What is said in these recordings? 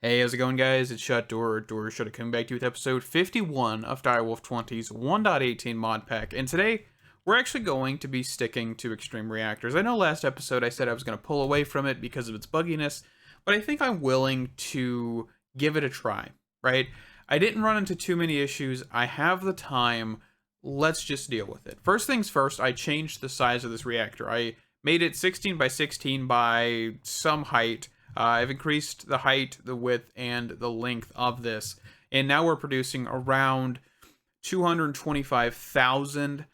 Hey, how's it going, guys? It's Shut Door Shut coming back to you with episode 51 of Direwolf20's 1.18 mod pack. And today, we're actually going to be sticking to Extreme Reactors. I know last episode I said I was going to pull away from it because of its bugginess, but I think I'm willing to give it a try, right? I didn't run into too many issues. I have the time. Let's just deal with it. First things first, I changed the size of this reactor. I made it 16 by 16 by some height. I've increased the height, the width, and the length of this. And now we're producing around 225,000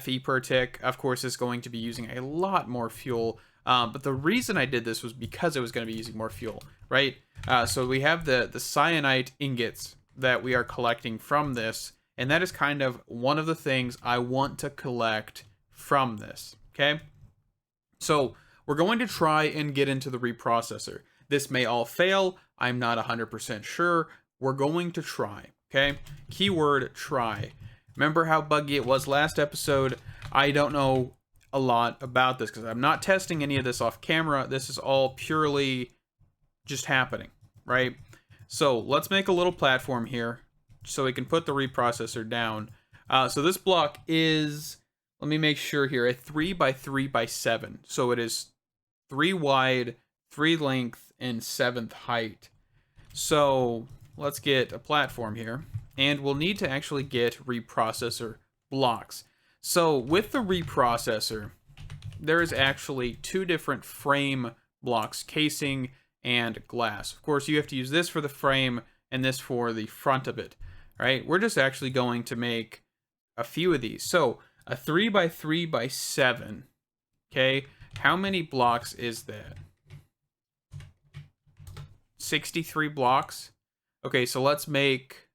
FE per tick. Of course, it's going to be using a lot more fuel. But the reason I did this was because it was going to be using more fuel, right? So we have the cyanide ingots that we are collecting from this. And that is kind of one of the things I want to collect from this, okay? So we're going to try and get into the reprocessor. This may all fail. I'm not 100% sure. We're going to try, okay? Keyword try. Remember how buggy it was last episode? I don't know a lot about this because I'm not testing any of this off camera. This is all purely just happening, right? So let's make a little platform here so we can put the reprocessor down. So this block is, let me make sure here, a 3 by 3 by 7. So it is 3 wide, 3 length, and 7th height. So let's get a platform here. And we'll need to actually get reprocessor blocks. So with the reprocessor, there is actually 2 different frame blocks, casing and glass. Of course, you have to use this for the frame and this for the front of it, right? We're just actually going to make a few of these. So a 3 by 3 by 7, okay? How many blocks is that? 63 blocks. Okay, so let's make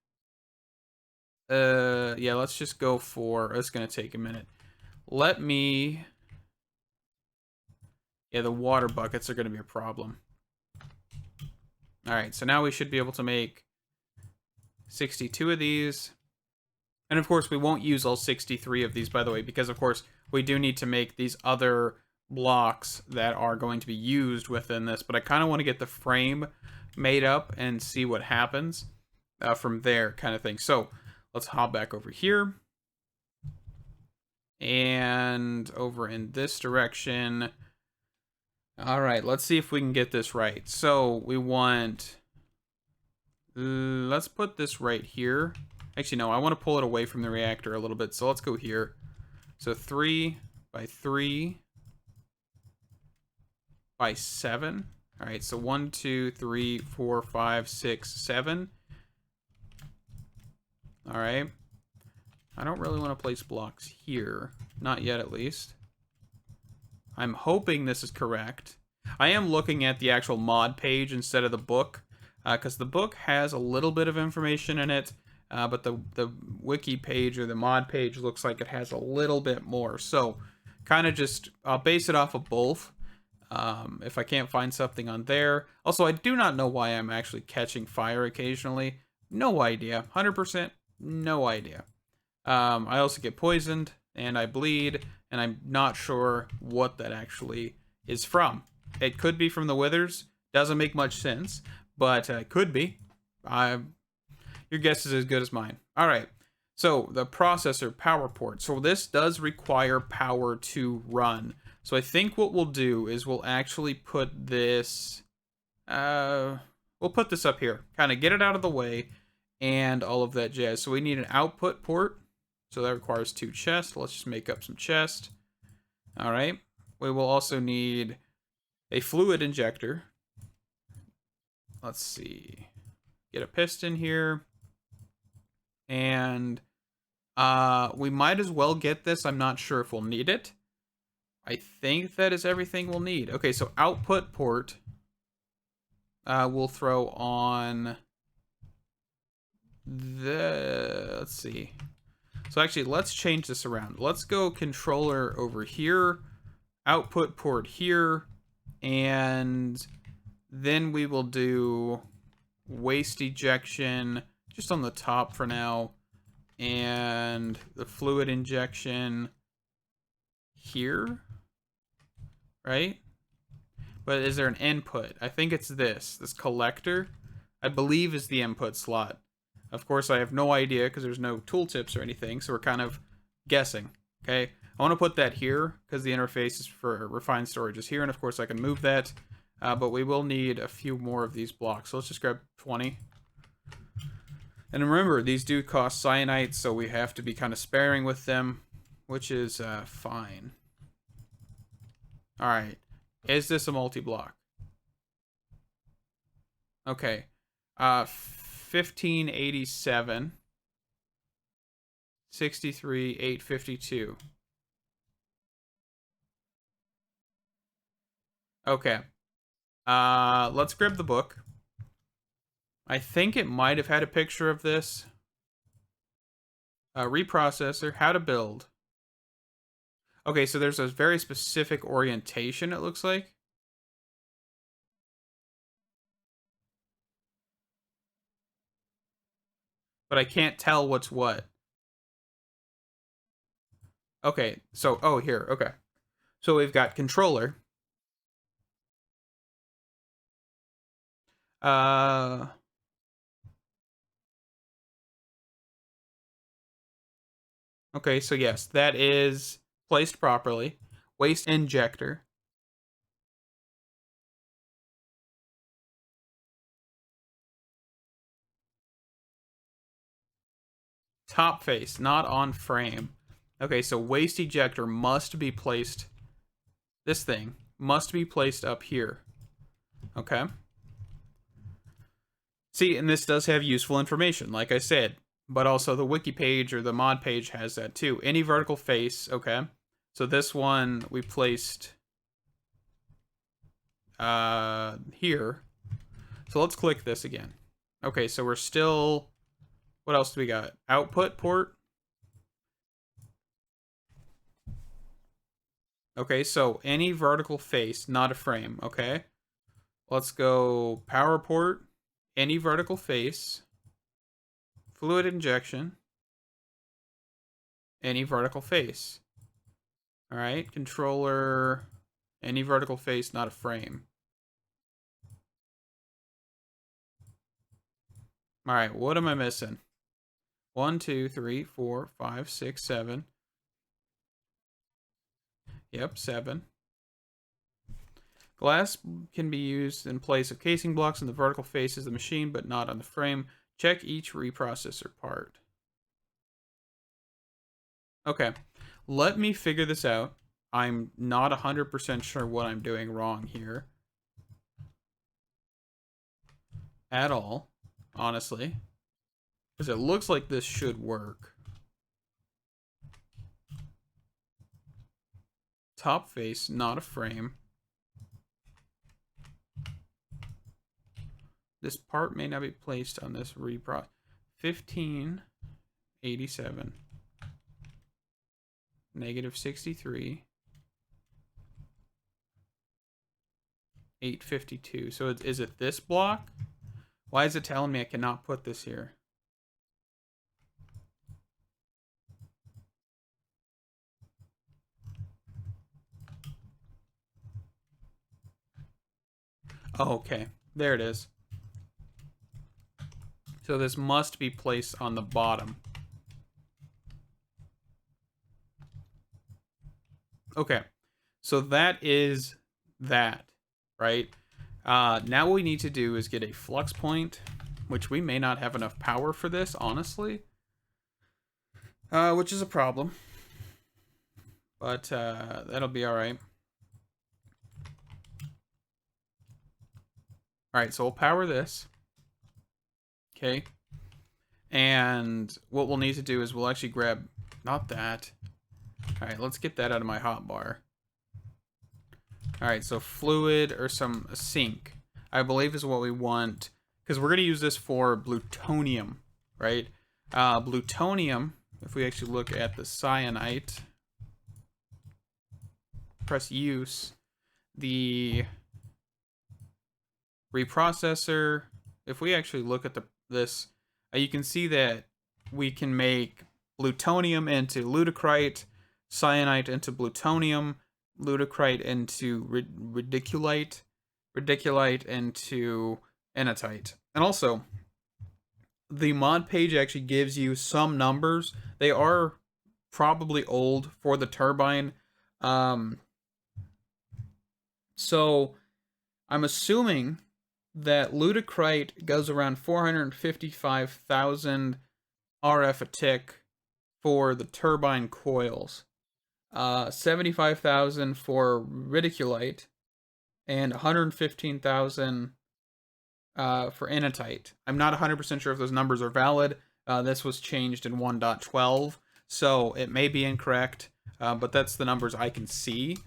yeah, let's just go for, it's gonna take a minute. Let me, yeah, the water buckets are gonna be a problem. All right, so now we should be able to make 62 of these. And of course, we won't use all 63 of these, by the way, because of course we do need to make these other blocks that are going to be used within this. But I kind of want to get the frame made up and see what happens from there, kind of thing. So let's hop back over here and over in this direction. All right, let's see if we can get this right. So we want, let's put this right here. Actually, no, I want to pull it away from the reactor a little bit. So let's go here. So 3 by 3 by 7. All right, so 1, 2, 3, 4, 5, 6, 7. All right. I don't really want to place blocks here. Not yet, at least. I'm hoping this is correct. I am looking at the actual mod page instead of the book, because the book has a little bit of information in it, but the wiki page or the mod page looks like it has a little bit more. So kind of just, I'll base it off of both. If I can't find something on there. Also, I do not know why I'm actually catching fire occasionally. No idea. 100% no idea. I also get poisoned and I bleed, and I'm not sure what that actually is from. It could be from the withers. Doesn't make much sense, but it could be. Your guess is as good as mine. All right. So the processor power port. So this does require power to run. So I think what we'll do is we'll actually put this, we'll put this up here, kind of get it out of the way and all of that jazz. So we need an output port. So that requires 2 chests. Let's just make up some chests. All right. We will also need a fluid injector. Let's see. Get a piston here. And we might as well get this. I'm not sure if we'll need it. I think that is everything we'll need. Okay, so output port. We'll throw on the, let's see. So actually, let's change this around. Let's go controller over here, output port here, and then we will do waste ejection just on the top for now, and the fluid injection here, right? But is there an input? I think it's this collector. I believe is the input slot. Of course, I have no idea because there's no tooltips or anything, so we're kind of guessing. Okay, I want to put that here because the interface is for refined storage is here, and of course I can move that, but we will need a few more of these blocks. So let's just grab 20. And remember, these do cost cyanide, so we have to be kind of sparing with them, which is fine. All right, is this a multi-block? Okay, 1587, 63, 852. Okay, let's grab the book. I think it might have had a picture of this. Reprocessor, how to build. Okay, so there's a very specific orientation, it looks like. But I can't tell what's what. Okay, so, oh, here, okay. So we've got controller. Okay, so yes, that is placed properly. Waste injector. Top face, not on frame. Okay, so waste ejector must be placed. This thing must be placed up here. Okay. See, and this does have useful information, like I said, but also the wiki page or the mod page has that too. Any vertical face, okay. So this one we placed here. So let's click this again. Okay, so we're still, what else do we got? Output port. Okay, so any vertical face, not a frame, okay? Let's go power port, any vertical face, fluid injection, any vertical face. All right, controller, any vertical face, not a frame. All right, what am I missing? 1, 2, 3, 4, 5, 6, 7. Yep, 7. Glass can be used in place of casing blocks in the vertical face of the machine, but not on the frame. Check each reprocessor part. Okay, let me figure this out. I'm not 100% sure what I'm doing wrong here. At all, honestly. Because it looks like this should work. Top face, not a frame. This part may not be placed on this repro. 1587. Negative 63. 852. So is it this block? Why is it telling me I cannot put this here? Oh, okay. There it is. So this must be placed on the bottom. Okay. So that is that, right? Now what we need to do is get a flux point, which we may not have enough power for this, honestly. Which is a problem. But that'll be alright. Alright, so we'll power this. Okay. And what we'll need to do is we'll actually grab, not that. Alright, let's get that out of my hotbar. Alright, so fluid or some sink, I believe is what we want. Because we're going to use this for plutonium, right? Plutonium, if we actually look at the cyanide, press use, the reprocessor, if we actually look at this, you can see that we can make plutonium into lutecrite, cyanide into plutonium, lutecrite into radiculite, radiculite into enatite. And also, the mod page actually gives you some numbers. They are probably old for the turbine. So I'm assuming that Ludicrite goes around 455,000 RF a tick for the turbine coils, 75,000 for Ridiculite, and 115,000 for Enatite. I'm not 100% sure if those numbers are valid. This was changed in 1.12, so it may be incorrect, but that's the numbers I can see.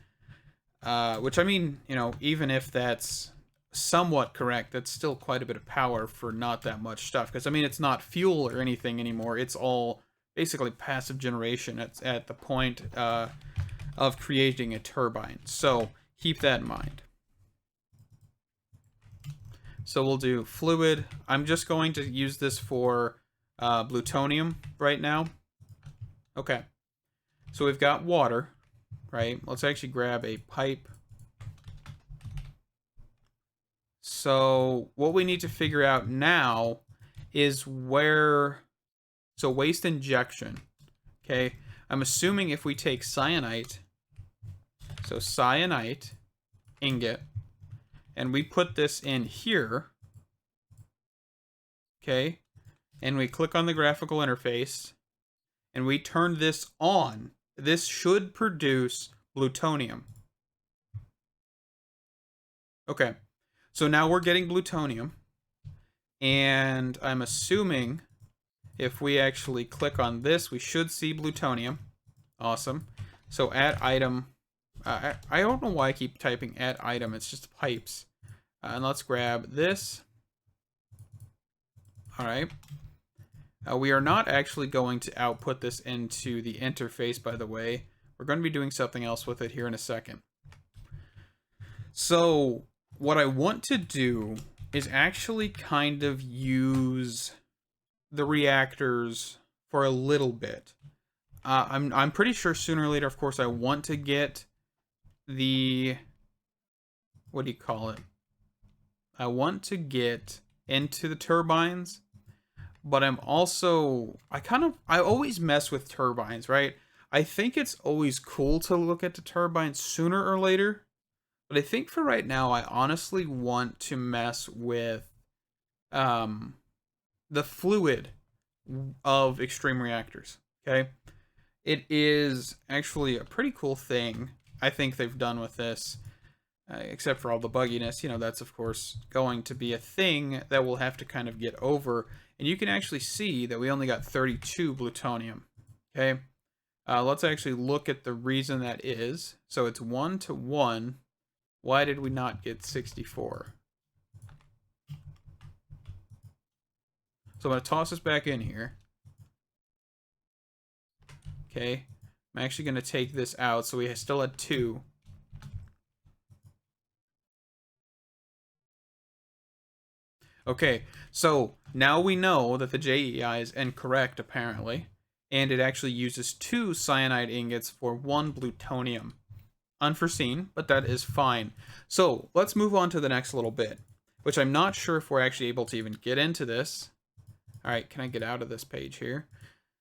Which, I mean, you know, even if that's somewhat correct, that's still quite a bit of power for not that much stuff. Because, I mean, it's not fuel or anything anymore. It's all basically passive generation at the point of creating a turbine. So keep that in mind. So we'll do fluid. I'm just going to use this for plutonium right now. Okay. So we've got water, right? Let's actually grab a pipe. So what we need to figure out now is where... So waste injection. Okay. I'm assuming if we take cyanide, so cyanide ingot, and we put this in here, okay, and we click on the graphical interface, and we turn this on, this should produce plutonium. Okay, so now we're getting plutonium, and I'm assuming if we actually click on this, we should see plutonium. Awesome. So add item. I don't know why I keep typing add item. It's just pipes. And let's grab this. All right. We are not actually going to output this into the interface, by the way. We're going to be doing something else with it here in a second. So what I want to do is actually kind of use the reactors for a little bit. I'm pretty sure sooner or later, of course, I want to get the... What do you call it? I want to get into the turbines, but I'm also... I always mess with turbines, right? I think it's always cool to look at the turbines sooner or later, but I think for right now, I honestly want to mess with the fluid of Extreme Reactors, okay? It is actually a pretty cool thing I think they've done with this, except for all the bugginess. You know, that's of course going to be a thing that we'll have to kind of get over. And you can actually see that we only got 32 plutonium, okay? Let's actually look at the reason that is. So it's 1 to 1. Why did we not get 64? So I'm going to toss this back in here. Okay. I'm actually going to take this out, so we still had 2. Okay, so now we know that the JEI is incorrect, apparently, and it actually uses 2 cyanide ingots for 1 plutonium. Unforeseen, but that is fine. So let's move on to the next little bit, which I'm not sure if we're actually able to even get into this. All right, can I get out of this page here?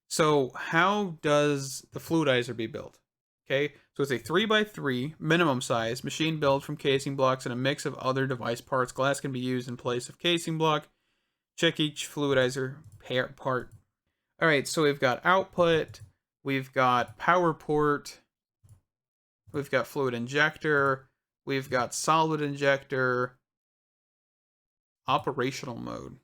So how does the fluidizer be built? Okay, so it's a 3x3 minimum size machine built from casing blocks and a mix of other device parts. Glass can be used in place of casing block. Check each fluidizer part. All right, so we've got output, we've got power port, we've got fluid injector, we've got solid injector, operational mode.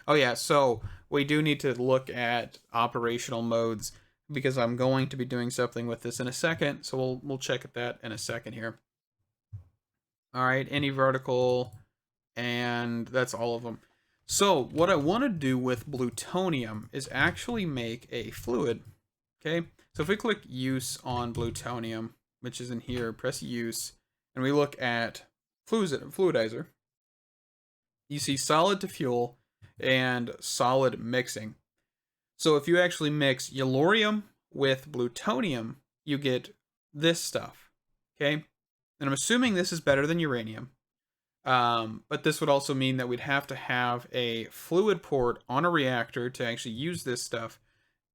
Oh yeah, so we do need to look at operational modes because I'm going to be doing something with this in a second. So we'll check at that in a second here. All right, any vertical, and that's all of them. So what I want to do with plutonium is actually make a fluid. Okay, so if we click use on plutonium, which is in here, press use, and we look at fluidizer, you see solid to fuel and solid mixing. So if you actually mix yellorium with plutonium, you get this stuff, okay? And I'm assuming this is better than uranium. But this would also mean that we'd have to have a fluid port on a reactor to actually use this stuff,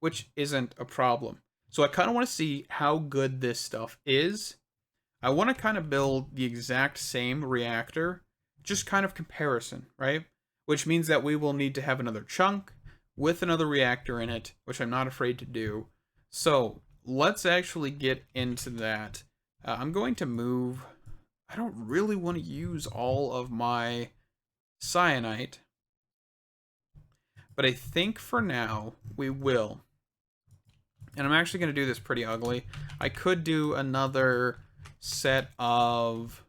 which isn't a problem. So I kind of want to see how good this stuff is. I want to kind of build the exact same reactor, just kind of comparison, right? Which means that we will need to have another chunk with another reactor in it, which I'm not afraid to do. So let's actually get into that. I'm going to move. I don't really want to use all of my cyanide, but I think for now we will. And I'm actually going to do this pretty ugly. I could do another set of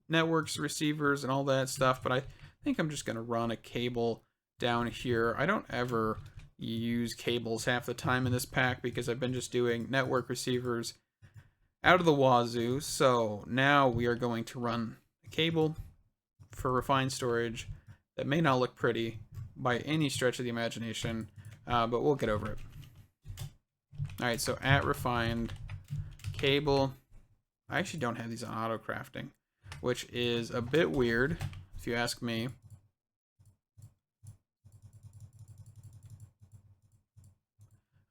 networks, receivers, and all that stuff, but I think I'm just going to run a cable down here. I don't ever use cables half the time in this pack because I've been just doing network receivers out of the wazoo. So now we are going to run a cable for refined storage that may not look pretty by any stretch of the imagination, but we'll get over it. Alright, so at refined cable. I actually don't have these on auto crafting, which is a bit weird if you ask me.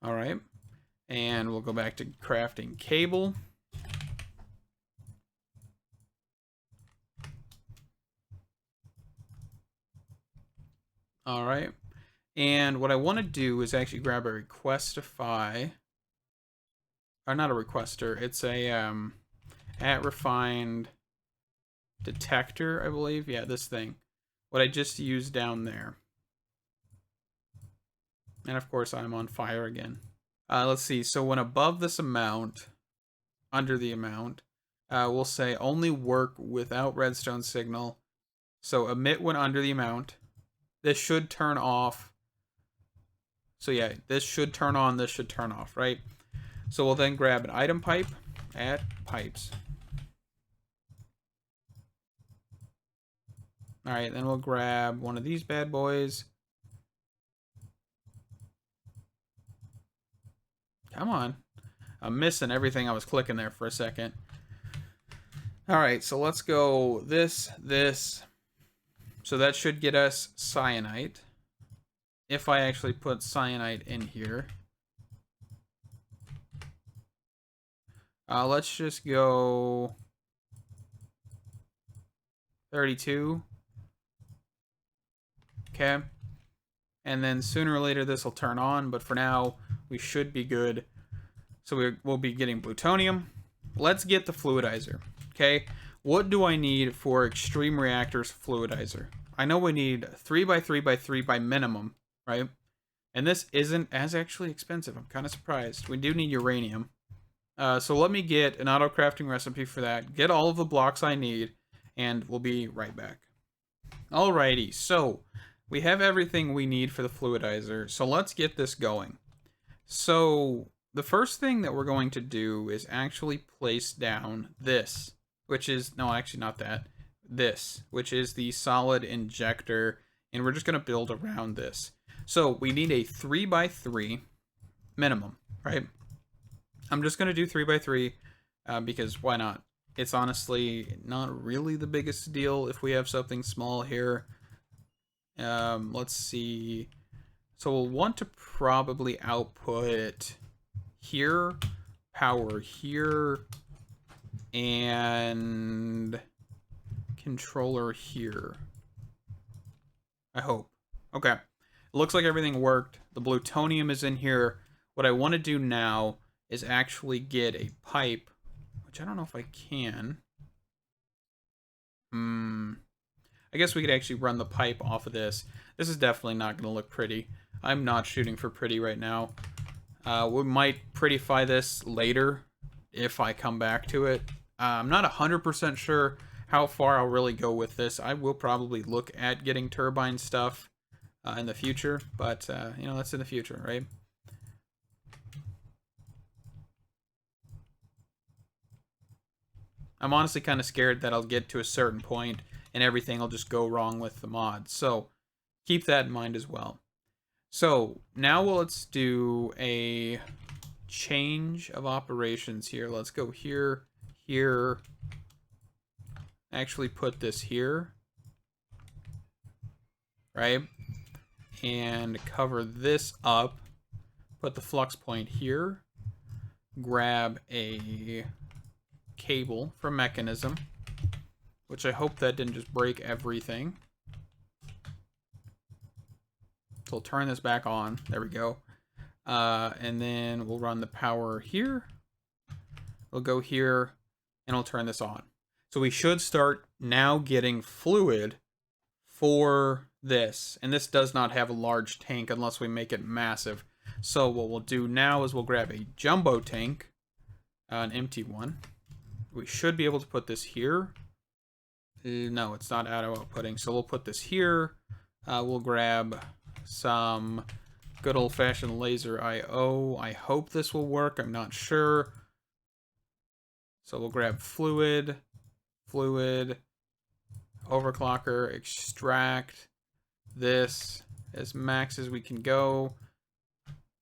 Alright, and we'll go back to crafting cable. Alright, and what I want to do is actually grab a requestify, or not a requester, it's a at refined detector, I believe. Yeah, this thing. What I just used down there. And of course I'm on fire again. Let's see, so when above this amount, under the amount, we'll say only work without redstone signal. So emit when under the amount. This should turn off. So yeah, this should turn on, this should turn off, right? So we'll then grab an item pipe, add pipes. Alright, then we'll grab one of these bad boys. Come on. I'm missing everything I was clicking there for a second. Alright, so let's go this. So that should get us cyanide. If I actually put cyanide in here. Let's just go 32. Okay. And then sooner or later this will turn on, but for now we should be good. So we'll be getting plutonium. Let's get the fluidizer. Okay. What do I need for Extreme Reactors fluidizer? I know we need 3x3x3 by minimum, right? And this isn't as actually expensive. I'm kind of surprised. We do need uranium. So let me get an auto crafting recipe for that. Get all of the blocks I need, and we'll be right back. Alrighty, so we have everything we need for the fluidizer. So let's get this going. So the first thing that we're going to do is actually place down this, which is, no, actually not that. This, which is the solid injector, and we're just going to build around this. So we need a 3x3 minimum, right? I'm just going to do 3x3 because why not? It's honestly not really the biggest deal if we have something small here. Let's see. So we'll want to probably output here, power here, and controller here. I hope. Okay. It looks like everything worked. The plutonium is in here. What I want to do now is actually get a pipe, which I don't know if I can. I guess we could actually run the pipe off of this. This is definitely not going to look pretty. I'm not shooting for pretty right now. We might prettify this later if I come back to it. I'm not 100% sure how far I'll really go with this. I will probably look at getting turbine stuff in the future, but you know, that's in the future, right? I'm honestly kind of scared that I'll get to a certain point and everything will just go wrong with the mod. So keep that in mind as well. So now let's do a change of operations here. Let's go here, here, actually put this here, right? And cover this up, put the flux point here, grab a cable from mechanism, which I hope that didn't just break everything. So we'll turn this back on. There we go. And then we'll run the power here. We'll go here and we'll turn this on. So we should start now getting fluid for this. And this does not have a large tank unless we make it massive. So what we'll do now is we'll grab a jumbo tank, an empty one. We should be able to put this here. No, it's not auto outputting. So we'll put this here. We'll grab some good old-fashioned laser I/O. I hope this will work. I'm not sure. So we'll grab fluid, overclocker, extract this as max as we can go.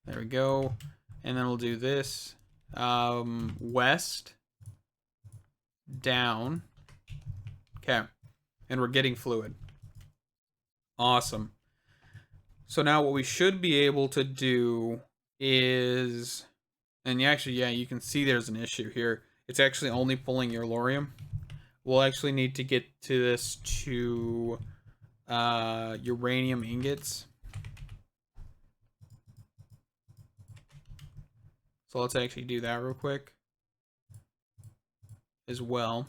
There we go. And then we'll do this. West, down. Okay. And we're getting fluid. Awesome. So now what we should be able to do is, and actually, yeah, you can see there's an issue here. It's actually only pulling your uranium. We'll actually need to get to this to uranium ingots. So let's actually do that real quick as well.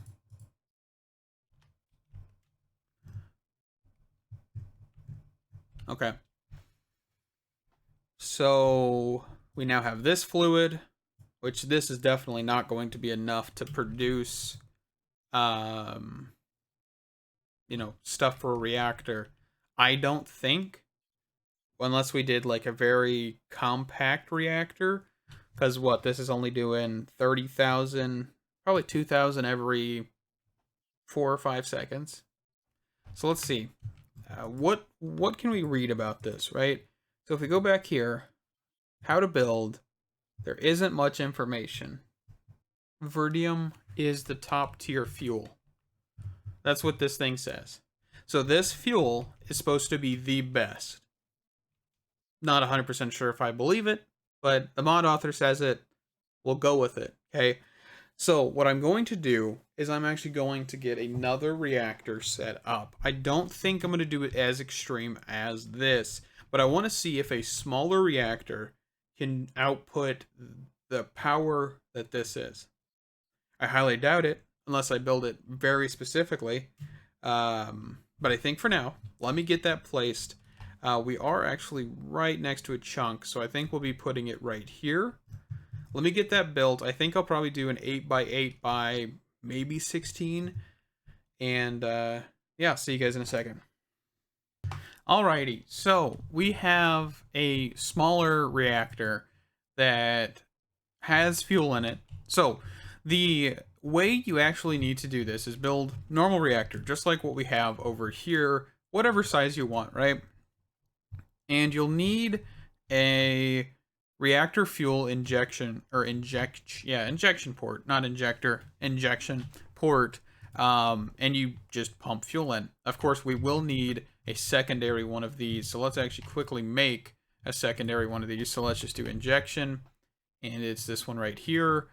Okay. So we now have this fluid, which this is definitely not going to be enough to produce, you know, stuff for a reactor. I don't think, unless we did like a very compact reactor, because what, this is only doing 30,000, probably 2,000 every 4 or 5 seconds. So let's see. What can we read about this, right? So if we go back here, how to build, there isn't much information. Verdium is the top tier fuel. That's what this thing says. So this fuel is supposed to be the best. Not 100% sure if I believe it, but the mod author says it. We'll go with it, okay? So what I'm going to do is I'm actually going to get another reactor set up. I don't think I'm going to do it as extreme as this, but I want to see if a smaller reactor can output the power that this is. I highly doubt it, unless I build it very specifically. But I think for now, let me get that placed. We are actually right next to a chunk, so I think we'll be putting it right here. Let me get that built. I think I'll probably do an 8x8 by maybe 16. And yeah, see you guys in a second. Alrighty, so we have a smaller reactor that has fuel in it. So the way you actually need to do this is build normal reactor, just like what we have over here, whatever size you want, right? And you'll need a reactor fuel injection, or injection port, not injector, injection port, and you just pump fuel in. Of course, we will need a secondary one of these, so let's actually quickly make a secondary one of these. So let's just do injection, and it's this one right here,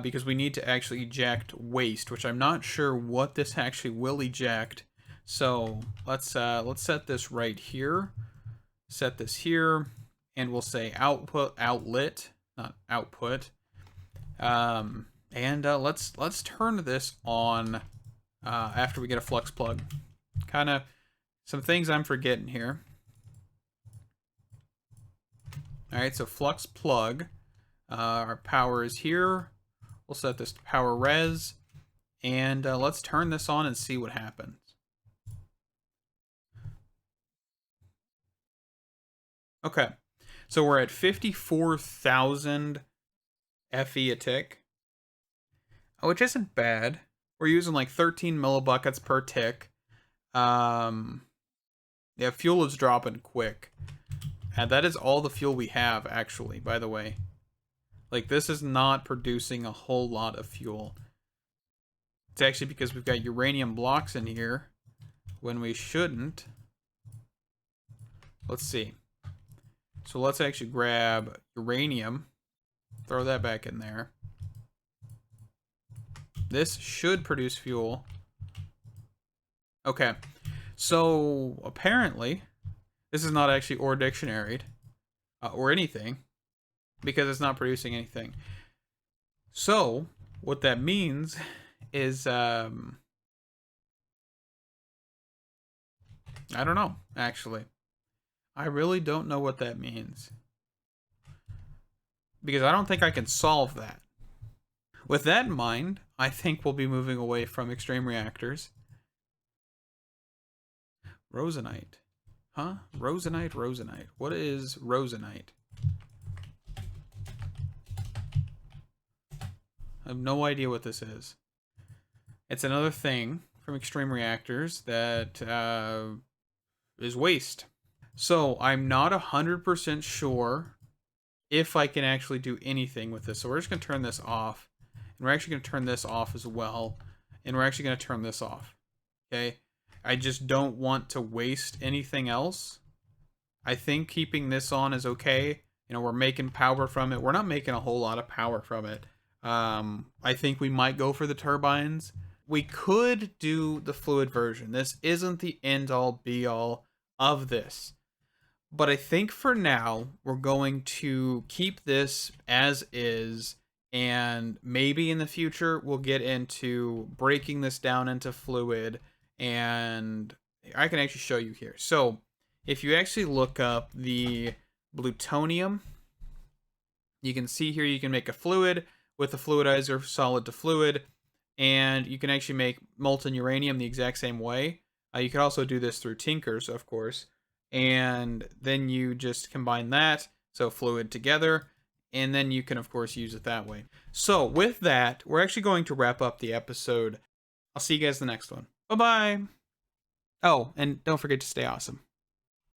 because we need to actually eject waste, which I'm not sure what this actually will eject. So let's set this right here, set this here, and we'll say outlet, not output. And let's turn this on after we get a flux plug. Kind of some things I'm forgetting here. All right, so flux plug. Our power is here. We'll set this to power res, and let's turn this on and see what happens. Okay. So we're at 54,000 FE a tick, which isn't bad. We're using like 13 millibuckets per tick. Yeah, fuel is dropping quick. And that is all the fuel we have, actually, by the way. Like, this is not producing a whole lot of fuel. It's actually because we've got uranium blocks in here when we shouldn't. Let's see. So let's actually grab uranium, throw that back in there. This should produce fuel. Okay, so apparently this is not actually ore dictionaried or anything because it's not producing anything. So what that means is I don't know, actually. I really don't know what that means. Because I don't think I can solve that. With that in mind, I think we'll be moving away from extreme reactors. Rosenite. Huh? Rosenite. What is Rosenite? I have no idea what this is. It's another thing from extreme reactors that is waste. So I'm not 100% sure if I can actually do anything with this. So we're just going to turn this off. And we're actually going to turn this off as well. And we're actually going to turn this off. Okay? I just don't want to waste anything else. I think keeping this on is okay. You know, we're making power from it. We're not making a whole lot of power from it. I think we might go for the turbines. We could do the fluid version. This isn't the end-all, be-all of this. But I think for now, we're going to keep this as is, and maybe in the future, we'll get into breaking this down into fluid, and I can actually show you here. So, if you actually look up the plutonium, you can see here you can make a fluid with a fluidizer, solid to fluid, and you can actually make molten uranium the exact same way. You can also do this through Tinkers, of course. And then you just combine that, so fluid together, and then you can, of course, use it that way. So with that, we're actually going to wrap up the episode. I'll see you guys in the next one. Bye-bye. Oh, and don't forget to stay awesome.